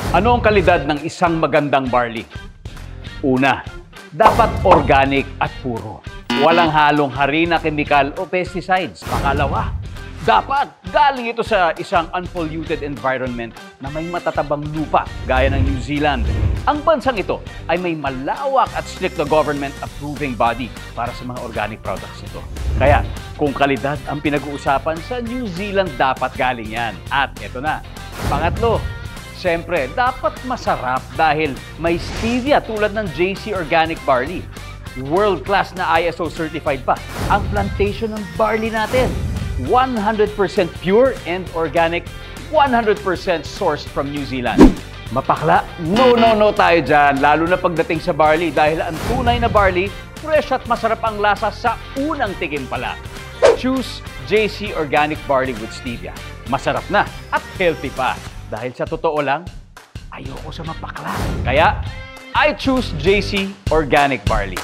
Ano ang kalidad ng isang magandang barley? Una, dapat organic at puro. Walang halong harina, kemikal o pesticides. Pangalawa, dapat galing ito sa isang unpolluted environment na may matatabang lupa gaya ng New Zealand. Ang bansang ito ay may malawak at strict na government approving body para sa mga organic products nito. Kaya kung kalidad ang pinag-uusapan, sa New Zealand dapat galing yan. At ito na, pangatlo, siyempre dapat masarap dahil may stevia tulad ng JC Organic Barley. World-class na ISO certified pa ang plantation ng barley natin. 100% pure and organic, 100% sourced from New Zealand. Mapakla? No tayo dyan, lalo na pagdating sa barley dahil ang tunay na barley, fresh at masarap ang lasa sa unang tikim pala. Choose JC Organic Barley with Stevia. Masarap na at healthy pa. Dahil sa totoo lang, ayoko sa mapakla. Kaya, I choose JC Organic Barley.